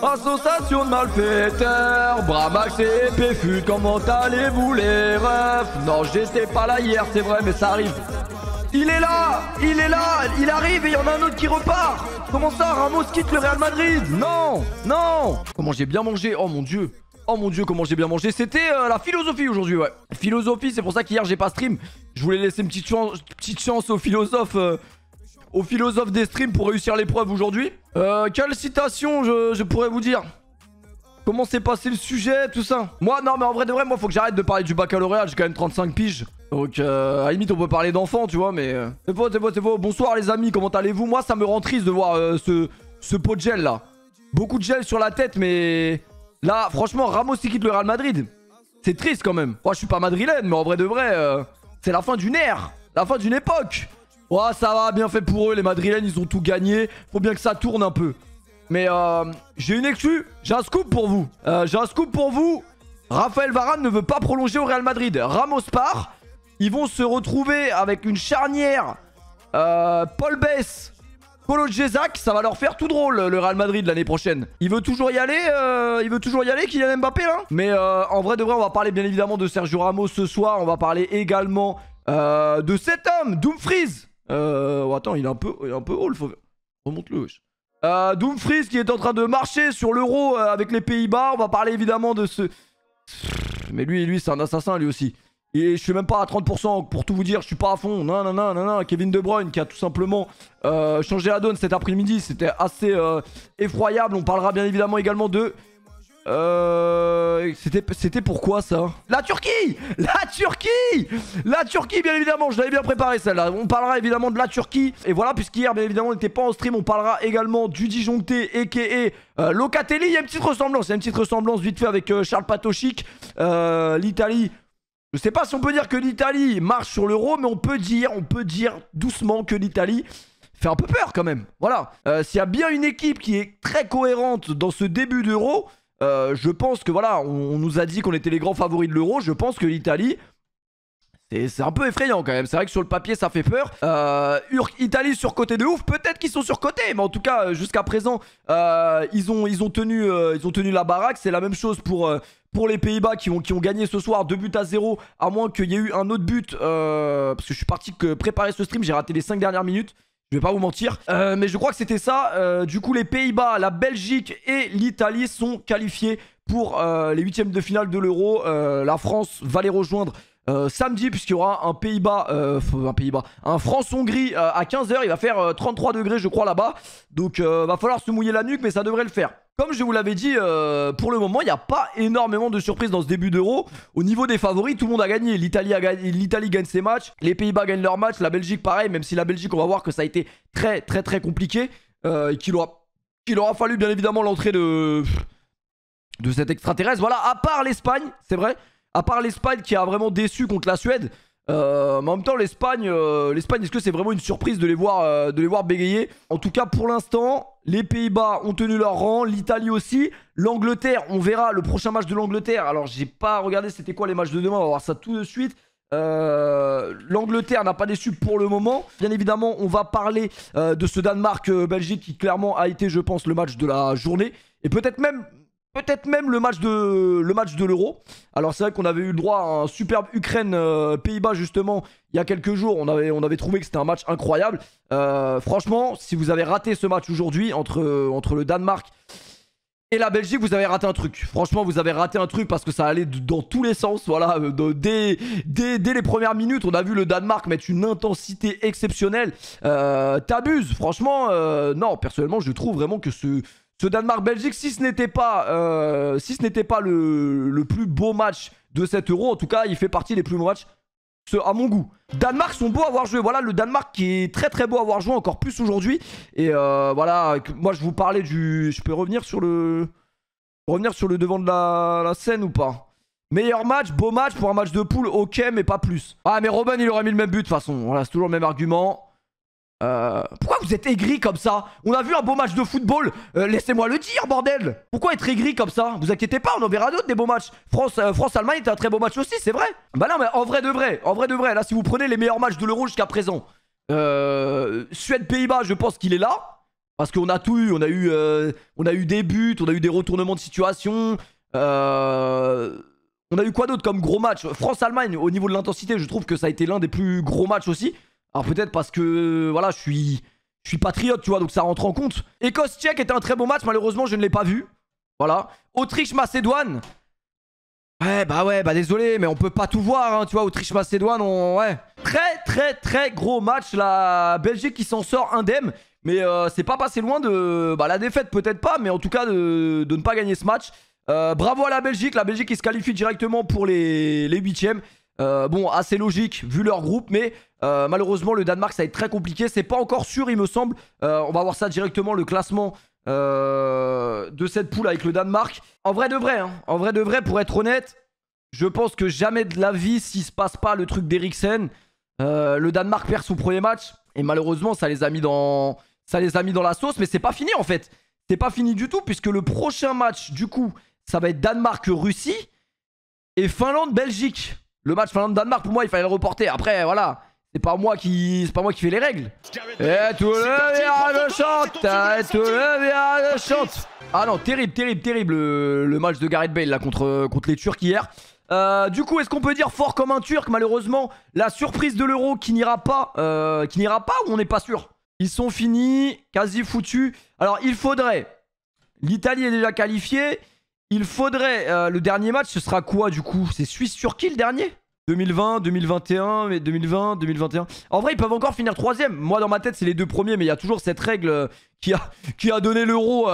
Association de malfaiteurs, Bramax et PFUT, comment allez-vous les refs? Non, j'étais pas là hier, c'est vrai, mais ça arrive. Il est là, il arrive et il y en a un autre qui repart. Comment ça, Ramos quitte le Real Madrid? Non, non. Comment j'ai bien mangé, oh mon dieu. Oh mon dieu, comment j'ai bien mangé. C'était la philosophie aujourd'hui, ouais. Philosophie, c'est pour ça qu'hier j'ai pas stream. Je voulais laisser une petite chance aux philosophes des streams pour réussir l'épreuve aujourd'hui. Quelle citation je pourrais vous dire? Comment s'est passé le sujet, tout ça? Moi, non, mais en vrai de vrai, moi, faut que j'arrête de parler du baccalauréat. J'ai quand même 35 piges. Donc, à la limite, on peut parler d'enfants, tu vois, mais... C'est faux, c'est faux, c'est faux. Bonsoir, les amis, comment allez-vous? Moi, ça me rend triste de voir ce pot de gel, là. Beaucoup de gel sur la tête, mais... Là, franchement, Ramos, il quitte le Real Madrid. C'est triste, quand même. Moi, je suis pas madrilène, mais en vrai de vrai, c'est la fin d'une ère. La fin d'une époque. Ouais, ça va, bien fait pour eux. Les madrilènes, ils ont tout gagné. Faut bien que ça tourne un peu. Mais j'ai une exclue. J'ai un scoop pour vous. Raphaël Varane ne veut pas prolonger au Real Madrid. Ramos part. Ils vont se retrouver avec une charnière. Paul Bess, Polo Djezzak. Ça va leur faire tout drôle, le Real Madrid, l'année prochaine. Il veut toujours y aller. Kylian Mbappé, là. Mais en vrai de vrai, on va parler bien évidemment de Sergio Ramos ce soir. On va parler également de cet homme, Dumfries. Attends, il est un peu haut. Remonte-le, wesh. Dumfries qui est en train de marcher sur l'euro avec les Pays-Bas. On va parler évidemment de ce... Mais lui c'est un assassin lui aussi. Et je suis même pas à 30% pour tout vous dire. Je suis pas à fond. Non. Kevin De Bruyne qui a tout simplement changé la donne cet après-midi. C'était assez effroyable. On parlera bien évidemment également de... C'était pourquoi ça? La Turquie, bien évidemment. Je l'avais bien préparé celle-là. On parlera évidemment de la Turquie. Et voilà, puisqu'hier bien évidemment on n'était pas en stream, on parlera également du Disjoncté a.k.a. Locatelli. Il y a une petite ressemblance vite fait avec Charles Patochic. L'Italie, je sais pas si on peut dire que l'Italie marche sur l'euro, mais on peut dire doucement que l'Italie fait un peu peur quand même. Voilà, s'il y a bien une équipe qui est très cohérente dans ce début d'euro, je pense que voilà, on nous a dit qu'on était les grands favoris de l'euro. Je pense que l'Italie, c'est un peu effrayant quand même. C'est vrai que sur le papier ça fait peur. Italie surcoté de ouf. Peut-être qu'ils sont surcotés, mais en tout cas jusqu'à présent ils ont tenu la baraque. C'est la même chose pour les Pays-Bas qui ont gagné ce soir 2-0, à moins qu'il y ait eu un autre but parce que je suis parti préparer ce stream. J'ai raté les 5 dernières minutes. Je vais pas vous mentir, mais je crois que c'était ça. Du coup, les Pays-Bas, la Belgique et l'Italie sont qualifiés pour les huitièmes de finale de l'Euro. La France va les rejoindre samedi, puisqu'il y aura un France-Hongrie à 15h. Il va faire 33 degrés, je crois, là-bas. Donc, va falloir se mouiller la nuque, mais ça devrait le faire. Comme je vous l'avais dit, pour le moment, il n'y a pas énormément de surprises dans ce début d'Euro. Au niveau des favoris, tout le monde a gagné. L'Italie gagne ses matchs. Les Pays-Bas gagnent leurs matchs. La Belgique, pareil. Même si la Belgique, on va voir que ça a été très, très, très compliqué. Et qu'il aura fallu, bien évidemment, l'entrée de cet extraterrestre. Voilà, à part l'Espagne, c'est vrai. À part l'Espagne qui a vraiment déçu contre la Suède. Mais en même temps, l'Espagne, est-ce que c'est vraiment une surprise de les voir bégayer? En tout cas, pour l'instant, les Pays-Bas ont tenu leur rang, l'Italie aussi, l'Angleterre, on verra le prochain match de l'Angleterre. Alors, j'ai pas regardé c'était quoi les matchs de demain, on va voir ça tout de suite. L'Angleterre n'a pas déçu pour le moment. Bien évidemment, on va parler de ce Danemark-Belgique qui clairement a été, je pense, le match de la journée. Et peut-être même le match de l'Euro. Alors c'est vrai qu'on avait eu le droit à un superbe Ukraine-Pays-Bas justement il y a quelques jours. On avait trouvé que c'était un match incroyable. Franchement, si vous avez raté ce match aujourd'hui entre le Danemark et la Belgique, vous avez raté un truc. Franchement, vous avez raté un truc parce que ça allait dans tous les sens. Voilà, dès les premières minutes, on a vu le Danemark mettre une intensité exceptionnelle. T'abuses, franchement. Non, personnellement, je trouve vraiment que ce Danemark-Belgique, si ce n'était pas le plus beau match de cet Euro, en tout cas, il fait partie des plus beaux matchs à mon goût. Danemark sont beaux à avoir joué. Voilà, le Danemark qui est très très beau à avoir joué encore plus aujourd'hui. Et voilà, moi je vous parlais du... Je peux revenir sur le devant de la scène ou pas? Meilleur match, beau match pour un match de poule, ok, mais pas plus. Ah, mais Robben, il aurait mis le même but de toute façon. Voilà, c'est toujours le même argument. Pourquoi vous êtes aigri comme ça? On a vu un beau match de football, laissez-moi le dire, bordel. Pourquoi être aigri comme ça? Vous inquiétez pas, on en verra d'autres des beaux matchs. France-Allemagne était un très beau match aussi, c'est vrai. Bah non, mais en vrai de vrai, là si vous prenez les meilleurs matchs de l'Euro jusqu'à présent, Suède-Pays-Bas, je pense qu'il est là. Parce qu'on a tout eu. On a eu des buts, on a eu des retournements de situation. On a eu quoi d'autre comme gros match? France-Allemagne, au niveau de l'intensité, je trouve que ça a été l'un des plus gros matchs aussi. Alors peut-être parce que, voilà, je suis patriote, tu vois, donc ça rentre en compte. Écosse-Tchèque était un très bon match, malheureusement, je ne l'ai pas vu. Voilà. Autriche-Macédoine. Ouais, bah désolé, mais on peut pas tout voir, hein, tu vois, Autriche-Macédoine, ouais. Très gros match, la Belgique qui s'en sort indemne. Mais c'est pas passé loin de... Bah la défaite peut-être pas, mais en tout cas de ne pas gagner ce match. Bravo à la Belgique qui se qualifie directement pour les huitièmes. Bon, assez logique vu leur groupe, mais malheureusement le Danemark ça va être très compliqué. C'est pas encore sûr il me semble. On va voir ça directement, le classement de cette poule avec le Danemark. En vrai de vrai, pour être honnête, je pense que jamais de la vie, s'il se passe pas le truc d'Eriksen, le Danemark perd son premier match. Et malheureusement ça les a mis dans la sauce. Mais c'est pas fini en fait. C'est pas fini du tout, puisque le prochain match du coup ça va être Danemark-Russie et Finlande-Belgique. Le match Finlande-Danemark, pour moi, il fallait le reporter. Après, voilà, c'est pas moi qui fais les règles. Et tout le bien chante, et tout le bien chante. Ah non, terrible le match de Gareth Bale là contre les Turcs hier. Du coup, est-ce qu'on peut dire fort comme un Turc? Malheureusement, la surprise de l'Euro qui n'ira pas ou on n'est pas sûr? Ils sont finis, quasi foutus. Alors, il faudrait... L'Italie est déjà qualifiée. Il faudrait... le dernier match, ce sera quoi du coup? C'est Suisse-Turquie le dernier? 2020, 2021, mais 2020, 2021. En vrai, ils peuvent encore finir troisième. Moi, dans ma tête, c'est les deux premiers, mais il y a toujours cette règle qui a donné l'Euro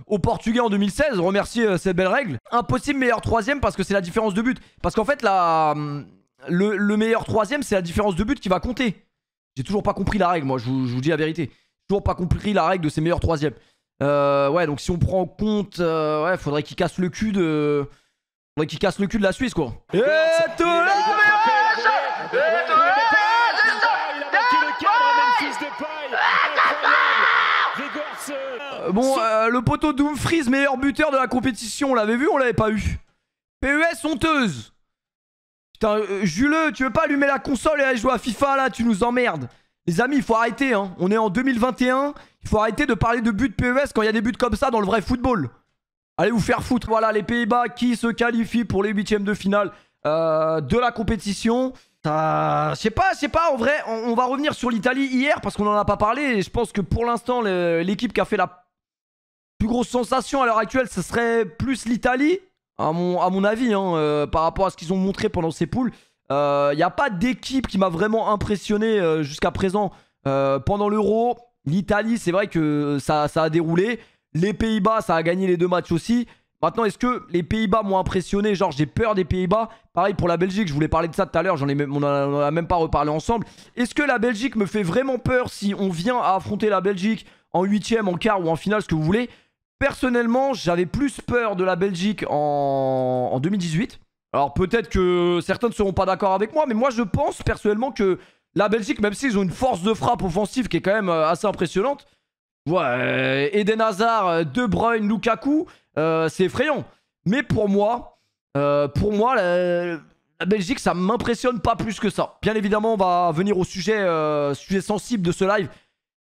aux Portugais en 2016. Remerciez cette belle règle. Impossible meilleur troisième parce que c'est la différence de but. Parce qu'en fait, le meilleur troisième, c'est la différence de but qui va compter. J'ai toujours pas compris la règle, moi, je vous dis la vérité. J'ai toujours pas compris la règle de ces meilleurs troisièmes. Ouais, donc si on prend en compte, ouais, faudrait qu'il casse le cul de... Faudrait qu'il casse le cul de la Suisse, quoi. Et tout bon, le poteau Dumfries, meilleur buteur de la compétition, on l'avait vu, on l'avait pas eu. PES honteuse. Putain, Jules, tu veux pas allumer la console et aller jouer à FIFA là? Tu nous emmerdes. Les amis, il faut arrêter, hein. On est en 2021. Il faut arrêter de parler de buts PES quand il y a des buts comme ça dans le vrai football. Allez vous faire foutre. Voilà, les Pays-Bas qui se qualifient pour les huitièmes de finale de la compétition. Je sais pas, en vrai, on va revenir sur l'Italie hier parce qu'on en a pas parlé. Et je pense que pour l'instant, l'équipe qui a fait la plus grosse sensation à l'heure actuelle, ce serait plus l'Italie, à mon avis, hein, par rapport à ce qu'ils ont montré pendant ces poules. Il n'y a pas d'équipe qui m'a vraiment impressionné jusqu'à présent pendant l'Euro. L'Italie, c'est vrai que ça a déroulé. Les Pays-Bas, ça a gagné les deux matchs aussi. Maintenant, est-ce que les Pays-Bas m'ont impressionné? Genre, j'ai peur des Pays-Bas. Pareil pour la Belgique, je voulais parler de ça tout à l'heure. On en a même pas reparlé ensemble. Est-ce que la Belgique me fait vraiment peur si on vient à affronter la Belgique en huitième, en quart ou en finale, ce que vous voulez? Personnellement, j'avais plus peur de la Belgique en 2018. Alors, peut-être que certains ne seront pas d'accord avec moi, mais moi, je pense personnellement que la Belgique, même s'ils ont une force de frappe offensive qui est quand même assez impressionnante, ouais, Eden Hazard, De Bruyne, Lukaku, c'est effrayant. Mais pour moi, la Belgique, ça m'impressionne pas plus que ça. Bien évidemment, on va venir au sujet sensible de ce live.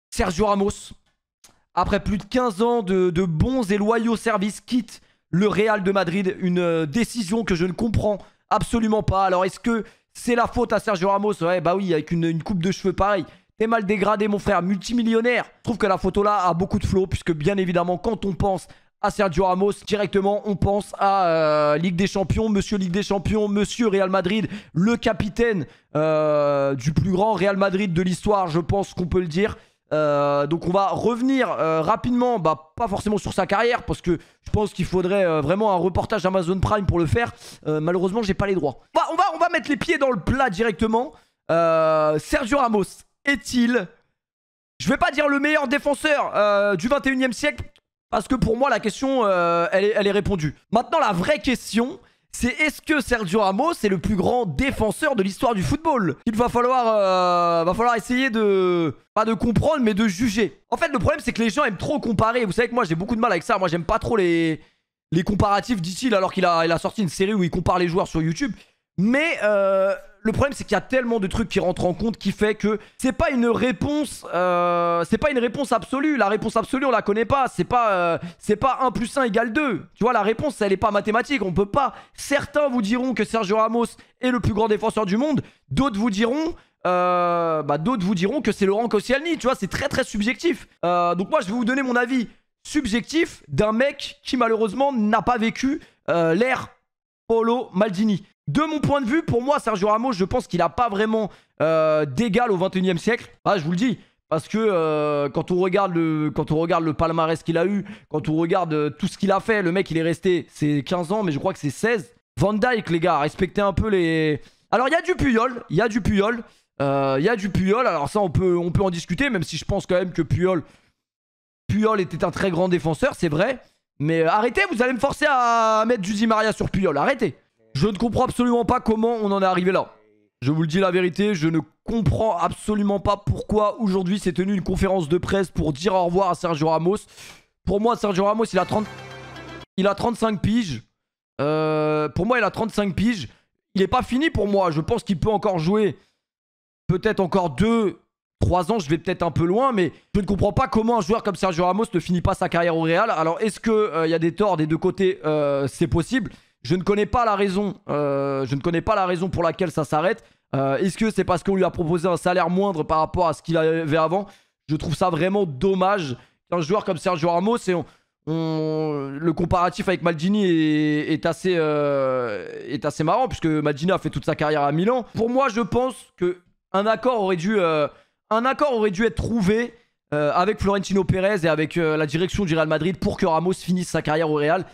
Sergio Ramos, après plus de 15 ans de bons et loyaux services, quitte le Real de Madrid. Une décision que je ne comprends absolument pas. Alors, est-ce que c'est la faute à Sergio Ramos? Ouais, bah oui, avec une coupe de cheveux pareille. T'es mal dégradé, mon frère, multimillionnaire. Je trouve que la photo là a beaucoup de flow, puisque bien évidemment, quand on pense à Sergio Ramos, directement, on pense à Ligue des Champions, Monsieur Ligue des Champions, Monsieur Real Madrid, le capitaine du plus grand Real Madrid de l'histoire, je pense qu'on peut le dire. Donc on va revenir rapidement, bah pas forcément sur sa carrière, parce que je pense qu'il faudrait vraiment un reportage Amazon Prime pour le faire. Malheureusement, j'ai pas les droits. Bah, on va mettre les pieds dans le plat directement. Sergio Ramos est-il, je vais pas dire le meilleur défenseur du 21e siècle, parce que pour moi la question elle est répondue. Maintenant, la vraie question, c'est est-ce que Sergio Ramos est le plus grand défenseur de l'histoire du football? Il va falloir essayer de... pas de comprendre, mais de juger. En fait, le problème, c'est que les gens aiment trop comparer. Vous savez que moi, j'ai beaucoup de mal avec ça. Moi, j'aime pas trop les comparatifs, dit-il, alors qu'il a sorti une série où il compare les joueurs sur YouTube. Mais le problème, c'est qu'il y a tellement de trucs qui rentrent en compte qui fait que c'est pas une réponse absolue. La réponse absolue, on la connaît pas. C'est pas 1 plus 1 égale 2. Tu vois, la réponse, elle est pas mathématique. On peut pas. Certains vous diront que Sergio Ramos est le plus grand défenseur du monde. D'autres vous diront que c'est Laurent Koscielny. Tu vois, c'est très très subjectif. Donc moi, je vais vous donner mon avis subjectif d'un mec qui malheureusement n'a pas vécu l'ère Paolo Maldini. De mon point de vue, pour moi, Sergio Ramos, je pense qu'il n'a pas vraiment d'égal au 21e siècle. Ah, je vous le dis. Parce que quand on regarde le palmarès qu'il a eu, quand on regarde tout ce qu'il a fait, le mec, il est resté, c'est 15 ans, mais je crois que c'est 16. Van Dijk, les gars, respectez un peu les... Alors, il y a du Puyol. Alors ça, on peut en discuter, même si je pense quand même que Puyol était un très grand défenseur, c'est vrai. Mais arrêtez, vous allez me forcer à mettre du Di Maria sur Puyol. Arrêtez. Je ne comprends absolument pas comment on en est arrivé là. Je vous le dis la vérité, je ne comprends absolument pas pourquoi aujourd'hui s'est tenue une conférence de presse pour dire au revoir à Sergio Ramos. Pour moi, Sergio Ramos, il a 35 piges. Pour moi, il a 35 piges. Il n'est pas fini pour moi. Je pense qu'il peut encore jouer peut-être encore 2-3 ans. Je vais peut-être un peu loin, mais je ne comprends pas comment un joueur comme Sergio Ramos ne finit pas sa carrière au Real. Alors, est-ce qu'il y a des torts des deux côtés? C'est possible. Je ne connais pas la raison. Pour laquelle ça s'arrête. Est-ce que c'est parce qu'on lui a proposé un salaire moindre par rapport à ce qu'il avait avant? Je trouve ça vraiment dommage qu'un joueur comme Sergio Ramos, le comparatif avec Maldini est assez marrant, puisque Maldini a fait toute sa carrière à Milan. Pour moi, je pense qu'un accord aurait dû être trouvé avec Florentino Pérez et avec la direction du Real Madrid pour que Ramos finisse sa carrière au Real.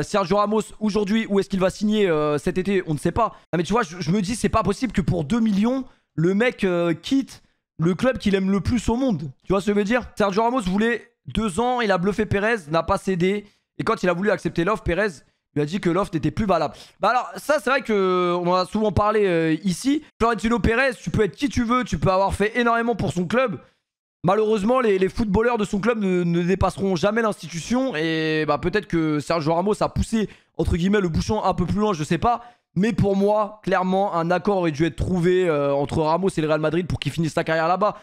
Sergio Ramos, aujourd'hui, où est-ce qu'il va signer cet été? On ne sait pas. Ah, mais tu vois, je me dis, c'est pas possible que pour 2 millions, le mec quitte le club qu'il aime le plus au monde. Tu vois ce que je veux dire? Sergio Ramos voulait 2 ans, il a bluffé Pérez, n'a pas cédé. Et quand il a voulu accepter l'offre, Pérez lui a dit que l'offre n'était plus valable. Bah alors, ça, c'est vrai qu'on en a souvent parlé ici. Florentino Pérez, tu peux être qui tu veux, tu peux avoir fait énormément pour son club. Malheureusement, les footballeurs de son club ne dépasseront jamais l'institution. Et bah, peut-être que Sergio Ramos a poussé, entre guillemets, le bouchon un peu plus loin, je sais pas. Mais pour moi, clairement, un accord aurait dû être trouvé entre Ramos et le Real Madrid pour qu'il finisse sa carrière là-bas.